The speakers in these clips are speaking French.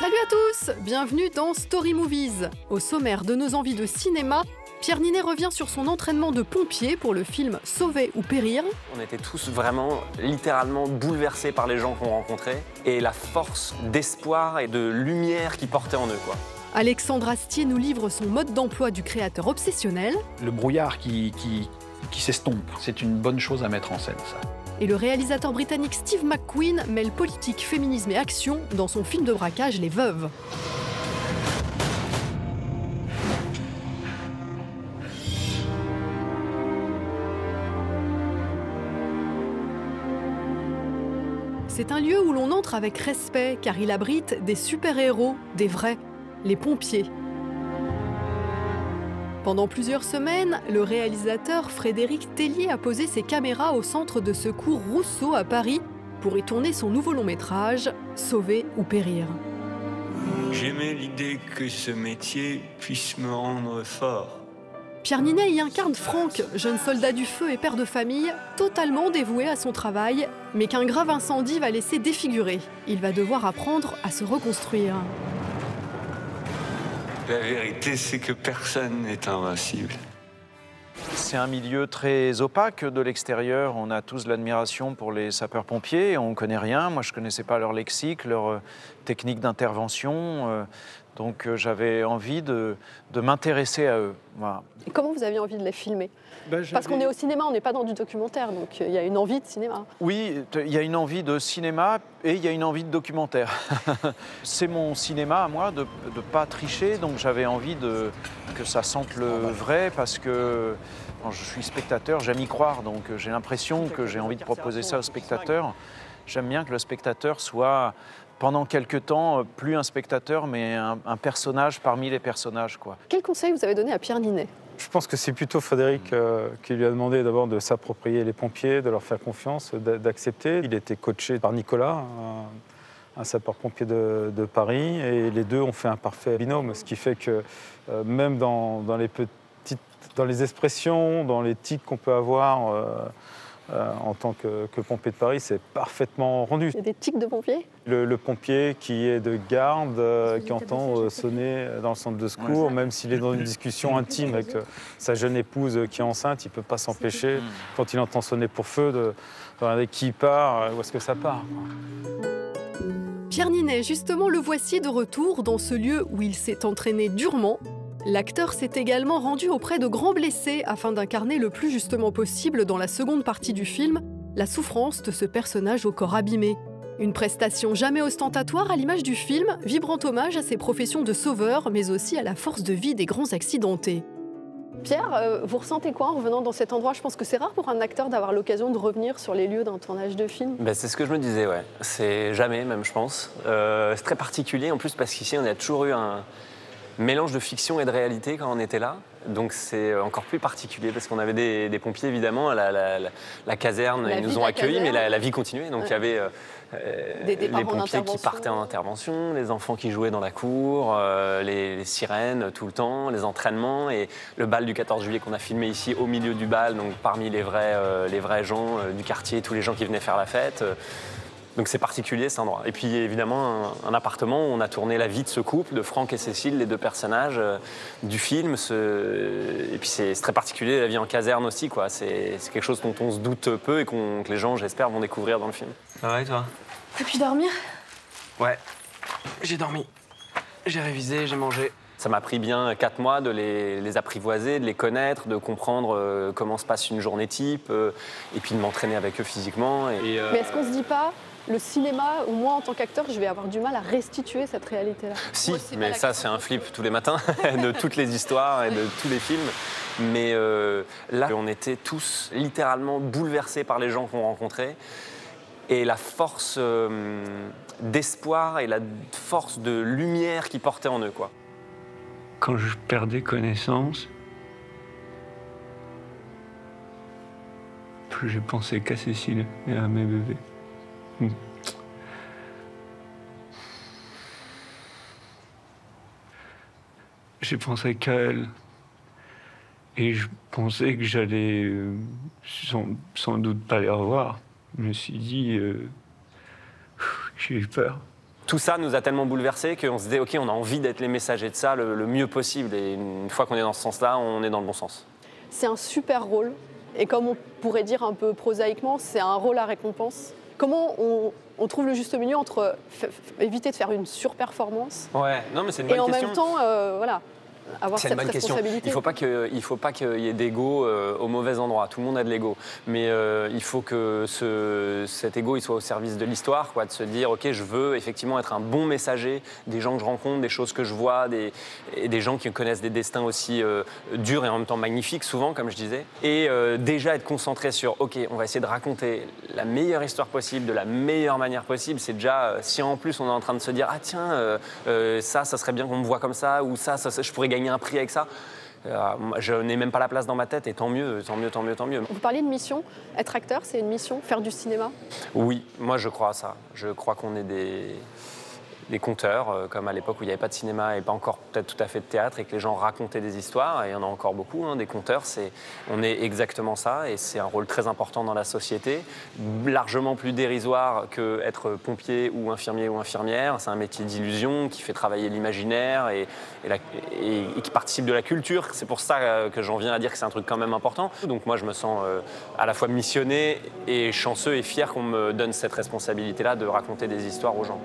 Salut à tous, bienvenue dans Story Movies. Au sommaire de nos envies de cinéma, Pierre Ninet revient sur son entraînement de pompier pour le film Sauver ou périr. On était tous vraiment, littéralement bouleversés par les gens qu'on rencontrait et la force d'espoir et de lumière qu'ils portaient en eux, quoi. Alexandre Astier nous livre son mode d'emploi du créateur obsessionnel. Le brouillard qui s'estompe, c'est une bonne chose à mettre en scène, ça. Et le réalisateur britannique Steve McQueen mêle politique, féminisme et action dans son film de braquage Les Veuves. C'est un lieu où l'on entre avec respect car il abrite des super-héros, des vrais, les pompiers. Pendant plusieurs semaines, le réalisateur Frédéric Tellier a posé ses caméras au centre de secours Rousseau à Paris pour y tourner son nouveau long-métrage, Sauver ou périr. J'aimais l'idée que ce métier puisse me rendre fort. Pierre Ninet y incarne Franck, jeune soldat du feu et père de famille, totalement dévoué à son travail, mais qu'un grave incendie va laisser défigurer. Il va devoir apprendre à se reconstruire. La vérité, c'est que personne n'est invincible. C'est un milieu très opaque de l'extérieur. On a tous de l'admiration pour les sapeurs-pompiers. On ne connaît rien. Moi, je ne connaissais pas leur lexique, leur technique d'intervention. Donc, j'avais envie de m'intéresser à eux. Voilà. Et comment vous aviez envie de les filmer ? Parce qu'on est au cinéma, on n'est pas dans du documentaire, donc il y a une envie de cinéma. Oui, il y a une envie de cinéma et il y a une envie de documentaire. C'est mon cinéma à moi de ne pas tricher, donc j'avais envie que ça sente le vrai parce que quand je suis spectateur, j'aime y croire, donc j'ai l'impression que j'ai envie de proposer ça au spectateur. J'aime bien que le spectateur soit, pendant quelques temps, plus un spectateur, mais un personnage parmi les personnages, quoi. Quel conseil vous avez donné à Pierre Ninet ? Je pense que c'est plutôt Frédéric qui lui a demandé d'abord de s'approprier les pompiers, de leur faire confiance, d'accepter. Il était coaché par Nicolas, un sapeur-pompier de Paris, et les deux ont fait un parfait binôme, ce qui fait que même dans les expressions, dans les tics qu'on peut avoir en tant que pompier de Paris, c'est parfaitement rendu. Il y a des tics de pompiers ? Le pompier qui est de garde, qui entend sonner dans le centre de secours, même s'il est dans une discussion intime avec sa jeune épouse qui est enceinte, il ne peut pas s'empêcher, quand il entend sonner pour feu, de regarder qui part, où est-ce que ça part. Pierre Ninet, justement, le voici de retour dans ce lieu où il s'est entraîné durement. L'acteur s'est également rendu auprès de grands blessés afin d'incarner le plus justement possible dans la seconde partie du film la souffrance de ce personnage au corps abîmé. Une prestation jamais ostentatoire à l'image du film, vibrant hommage à ses professions de sauveur, mais aussi à la force de vie des grands accidentés. Pierre, vous ressentez quoi en revenant dans cet endroit ? Je pense que c'est rare pour un acteur d'avoir l'occasion de revenir sur les lieux d'un tournage de film. C'est ce que je me disais, ouais. C'est jamais, même, je pense. C'est très particulier, en plus, parce qu'ici, on a toujours eu un mélange de fiction et de réalité quand on était là. Donc c'est encore plus particulier parce qu'on avait des pompiers évidemment à la caserne, ils nous ont accueillis, mais la vie continuait. Donc il y avait les pompiers qui partaient en intervention, les enfants qui jouaient dans la cour, les sirènes tout le temps, les entraînements et le bal du 14 juillet qu'on a filmé ici au milieu du bal, donc parmi les vrais gens du quartier, tous les gens qui venaient faire la fête. Donc c'est particulier cet endroit. Et puis évidemment un appartement où on a tourné la vie de ce couple, de Franck et Cécile, les deux personnages du film. Et puis c'est très particulier la vie en caserne aussi, quoi. C'est quelque chose dont on se doute peu et que les gens, j'espère, vont découvrir dans le film. Ça va et toi ? T'as pu dormir ? Ouais, j'ai dormi, j'ai révisé, j'ai mangé. Ça m'a pris bien 4 mois de les apprivoiser, de les connaître, de comprendre comment se passe une journée type et puis de m'entraîner avec eux physiquement. Mais est-ce qu'on se dit pas le cinéma, ou moi en tant qu'acteur, je vais avoir du mal à restituer cette réalité-là? Si, mais ça c'est un flip tous les matins de toutes les histoires et de tous les films. Mais là, on était tous littéralement bouleversés par les gens qu'on rencontrait. Et la force d'espoir et la force de lumière qu'ils portaient en eux, quoi. Quand je perdais connaissance, plus je pensais qu'à Cécile et à mes bébés. J'ai pensé qu'à elle. Et je pensais que j'allais sans doute pas les revoir. Je me suis dit, j'ai eu peur. Tout ça nous a tellement bouleversés qu'on se disait, OK, on a envie d'être les messagers de ça le mieux possible. Et une fois qu'on est dans ce sens-là, on est dans le bon sens. C'est un super rôle. Et comme on pourrait dire un peu prosaïquement, c'est un rôle à récompense. Comment on trouve le juste milieu entre éviter de faire une surperformance Ouais, non, mais c'est une bonne question. Et en même temps, voilà, avoir C'est cette une bonne question. responsabilité. Il faut pas qu'il y ait d'ego au mauvais endroit. Tout le monde a de l'ego. Mais il faut que cet ego il soit au service de l'histoire, quoi, de se dire, OK, je veux effectivement être un bon messager des gens que je rencontre, des choses que je vois, et des gens qui connaissent des destins aussi durs et en même temps magnifiques, souvent, comme je disais. Et déjà être concentré sur, OK, on va essayer de raconter la meilleure histoire possible, de la meilleure manière possible. C'est déjà, si en plus on est en train de se dire, ah tiens, ça serait bien qu'on me voit comme ça, ou ça je pourrais gagner un prix avec ça. Je n'ai même pas la place dans ma tête et tant mieux, tant mieux, tant mieux, tant mieux. Vous parliez de mission. Être acteur, c'est une mission. Faire du cinéma. Oui, moi je crois à ça. Je crois qu'on est des conteurs, comme à l'époque où il n'y avait pas de cinéma et pas encore peut-être tout à fait de théâtre et que les gens racontaient des histoires. Et il y en a encore beaucoup, des conteurs. On est exactement ça et c'est un rôle très important dans la société. Largement plus dérisoire qu'être pompier ou infirmière. C'est un métier d'illusion qui fait travailler l'imaginaire et qui participe de la culture. C'est pour ça que j'en viens à dire que c'est un truc quand même important. Donc moi je me sens à la fois missionné et chanceux et fier qu'on me donne cette responsabilité-là de raconter des histoires aux gens.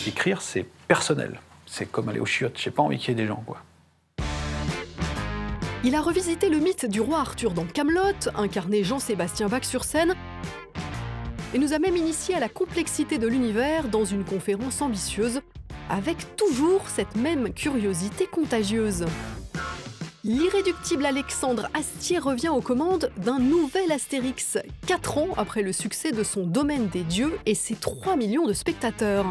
Écrire, c'est personnel. C'est comme aller aux chiottes. J'ai pas envie qu'il y ait des gens, quoi. Il a revisité le mythe du roi Arthur dans Kaamelott, incarné Jean-Sébastien Bach sur scène, et nous a même initié à la complexité de l'univers dans une conférence ambitieuse, avec toujours cette même curiosité contagieuse. L'irréductible Alexandre Astier revient aux commandes d'un nouvel Astérix, 4 ans après le succès de son Domaine des dieux et ses 3 millions de spectateurs.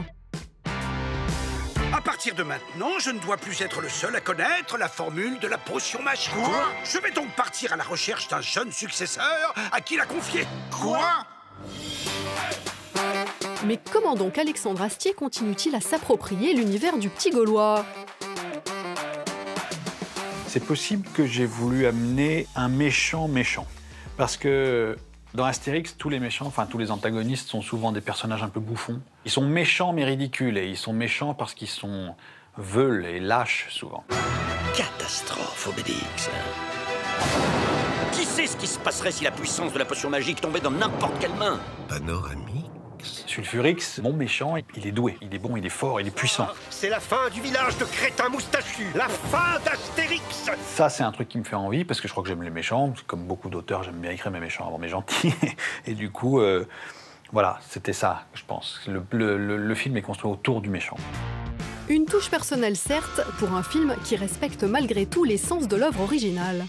À partir de maintenant, je ne dois plus être le seul à connaître la formule de la potion magique. Quoi ? Je vais donc partir à la recherche d'un jeune successeur à qui la confier. Quoi ? Mais comment donc Alexandre Astier continue-t-il à s'approprier l'univers du petit Gaulois ? C'est possible que j'ai voulu amener un méchant. Parce que dans Astérix, tous les méchants, enfin tous les antagonistes sont souvent des personnages un peu bouffons. Ils sont méchants mais ridicules, et ils sont méchants parce qu'ils sont veules et lâches souvent. Catastrophe, Obélix. Qui sait ce qui se passerait si la puissance de la potion magique tombait dans n'importe quelle main ? Panoramix. Sulfurix, mon méchant, il est doué, il est bon, il est fort, il est puissant. C'est la fin du village de crétins moustachus, la fin d'Astérix. Ça, c'est un truc qui me fait envie, parce que je crois que j'aime les méchants. Comme beaucoup d'auteurs, j'aime bien écrire mes méchants avant mes gentils. Et du coup, voilà, c'était ça, je pense. Le film est construit autour du méchant. Une touche personnelle, certes, pour un film qui respecte malgré tout l'essence de l'œuvre originale.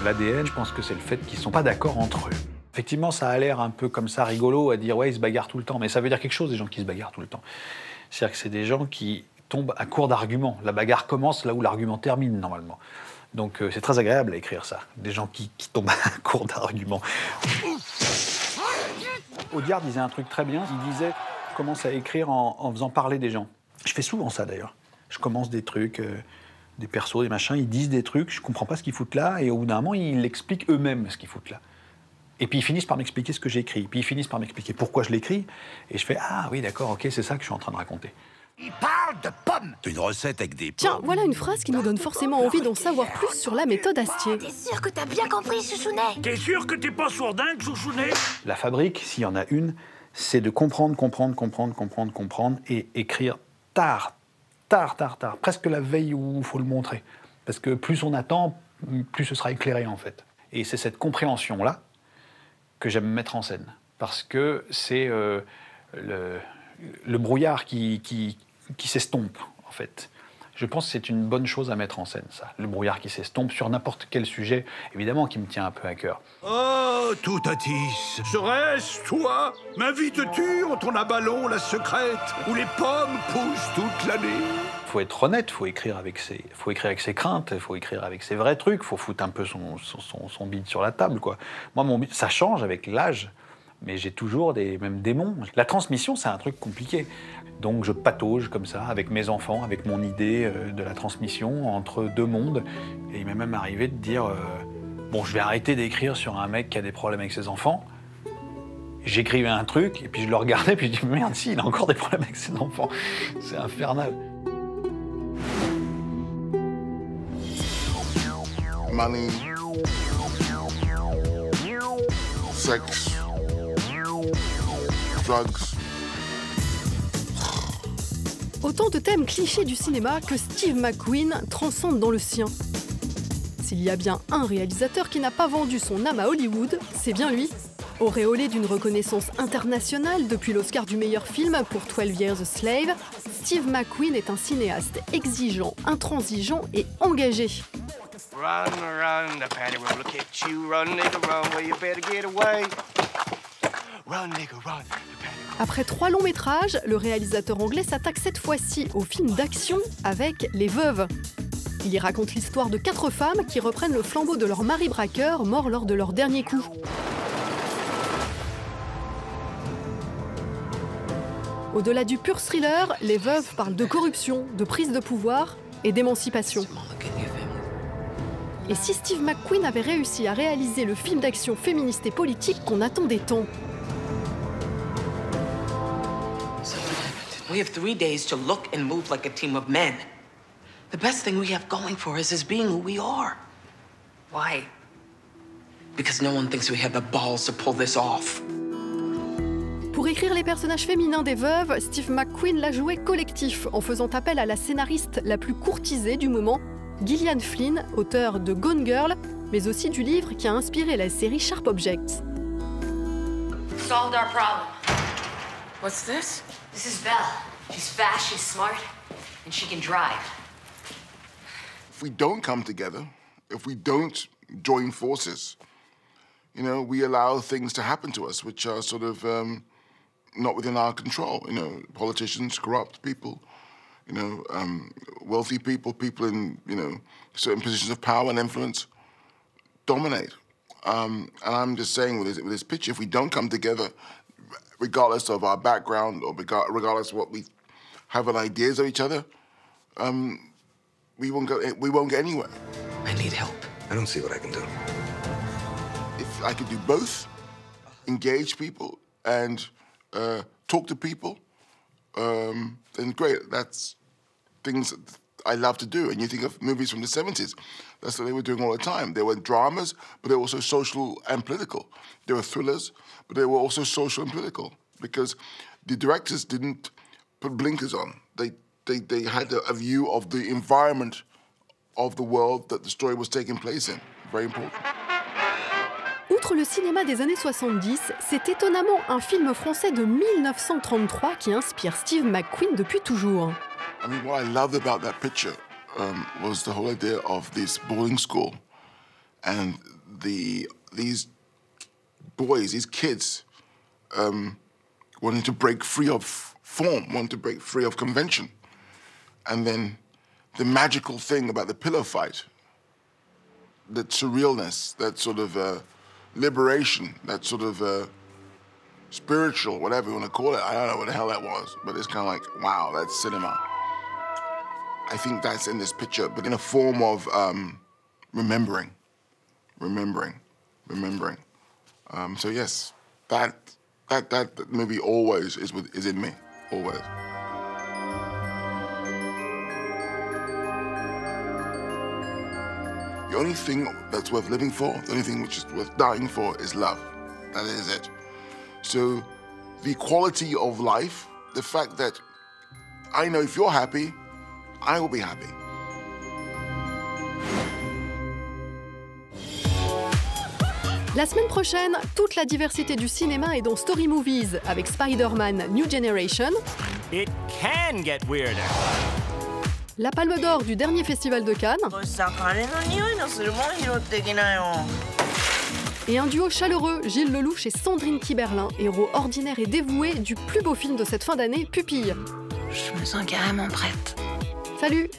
L'ADN, je pense que c'est le fait qu'ils ne sont pas d'accord entre eux. Effectivement, ça a l'air un peu comme ça rigolo à dire « ouais, ils se bagarrent tout le temps », mais ça veut dire quelque chose, des gens qui se bagarrent tout le temps. C'est-à-dire que c'est des gens qui tombent à court d'arguments. La bagarre commence là où l'argument termine, normalement. Donc c'est très agréable à écrire ça, des gens qui tombent à court d'arguments. Audiard disait un truc très bien, il disait « commence à écrire en faisant parler des gens ». Je fais souvent ça, d'ailleurs. Je commence des trucs, des persos, des machins, ils disent des trucs, je comprends pas ce qu'ils foutent là, et au bout d'un moment, ils expliquent eux-mêmes ce qu'ils foutent là. Et puis ils finissent par m'expliquer ce que j'ai écrit. Puis ils finissent par m'expliquer pourquoi je l'écris. Et je fais « ah oui, d'accord, ok, c'est ça que je suis en train de raconter ». Il parle de pommes. Une recette avec des pommes. Tiens, voilà une phrase qui nous donne forcément envie d'en savoir plus sur la méthode Astier. T'es sûr que t'as bien compris, Chouchounet ? T'es sûr que t'es pas sourdingue, Chouchounet ? La fabrique, s'il y en a une, c'est de comprendre et écrire tard, presque la veille où il faut le montrer. Parce que plus on attend, plus ce sera éclairé en fait. Et c'est cette compréhension-là que j'aime mettre en scène. Parce que c'est le brouillard qui s'estompe, en fait. Je pense que c'est une bonne chose à mettre en scène, ça. Le brouillard qui s'estompe sur n'importe quel sujet, évidemment, qui me tient un peu à cœur. Oh, Toutatis, serait-ce toi? M'invites-tu en ton abalon la secrète, où les pommes poussent toute l'année? Faut être honnête, faut écrire avec ses craintes, faut écrire avec ses vrais trucs, faut foutre un peu son bide sur la table, quoi. Moi, mon bide, ça change avec l'âge. mais j'ai toujours des mêmes démons. La transmission, c'est un truc compliqué. Donc je patauge comme ça avec mes enfants, avec mon idée de la transmission entre deux mondes. Et il m'est même arrivé de dire bon, je vais arrêter d'écrire sur un mec qui a des problèmes avec ses enfants. J'écrivais un truc et puis je le regardais puis je dis merde, si, il a encore des problèmes avec ses enfants. C'est infernal. Money, sex, drugs. Autant de thèmes clichés du cinéma que Steve McQueen transcende dans le sien. S'il y a bien un réalisateur qui n'a pas vendu son âme à Hollywood, c'est bien lui. Auréolé d'une reconnaissance internationale depuis l'Oscar du meilleur film pour 12 Years a Slave, Steve McQueen est un cinéaste exigeant, intransigeant et engagé. Run, run, the paddy will look at you. Run, nigga, run, where you better get away. Run, nigga, run. Après 3 longs métrages, le réalisateur anglais s'attaque cette fois-ci au film d'action avec Les Veuves. Il y raconte l'histoire de 4 femmes qui reprennent le flambeau de leur mari braqueur mort lors de leur dernier coup. Au-delà du pur thriller, Les Veuves parlent de corruption, de prise de pouvoir et d'émancipation. Et si Steve McQueen avait réussi à réaliser le film d'action féministe et politique qu'on attendait tant? We have 3 days to look and move like a team of men. The best thing we have going for us is being who we are. Why? Because no one thinks we have the balls to pull this off. Pour écrire les personnages féminins des Veuves, Steve McQueen l'a joué collectif en faisant appel à la scénariste la plus courtisée du moment, Gillian Flynn, auteure de Gone Girl, mais aussi du livre qui a inspiré la série Sharp Objects. Solved our problem. What's this? This is Belle. She's fast, she's smart, and she can drive. If we don't come together, if we don't join forces, you know, we allow things to happen to us which are sort of not within our control. You know, politicians, corrupt people, you know, wealthy people, people in, you know, certain positions of power and influence dominate. And I'm just saying with this picture, if we don't come together, regardless of our background or regardless of what we have an ideas of each other, we won't get anywhere. I need help. I don't see what I can do. If I could do both, engage people and talk to people, then great. That's things I love to do. And you think of movies from the 70s, that's what they were doing all the time. They were dramas, but they were also social and political. They were thrillers, but they were also social and political because the directors didn't put blinkers on. They had a view of the environment of the world that the story was taking place in. Very important. Outre le cinéma des années 70, c'est étonnamment un film français de 1933 qui inspire Steve McQueen depuis toujours. I mean, what I loved about that picture was the whole idea of this boarding school and these boys, these kids, wanting to break free of form, wanting to break free of convention. And then the magical thing about the pillow fight, that surrealness, that sort of liberation, that sort of spiritual, whatever you want to call it. I don't know what the hell that was, but it's kind of like, wow, that's cinema. I think that's in this picture, but in a form of remembering. So yes, that movie always is in me, always. The only thing that's worth living for, the only thing which is worth dying for is love. That is it. So the quality of life, the fact that I know if you're happy, I will be happy. La semaine prochaine, toute la diversité du cinéma est dans Story Movies avec Spider-Man New Generation. It can get weirder. La Palme d'Or du dernier festival de Cannes. Et un duo chaleureux, Gilles Lelouch et Sandrine Kiberlin, héros ordinaires et dévoués du plus beau film de cette fin d'année, Pupille. Je me sens carrément prête. Salut!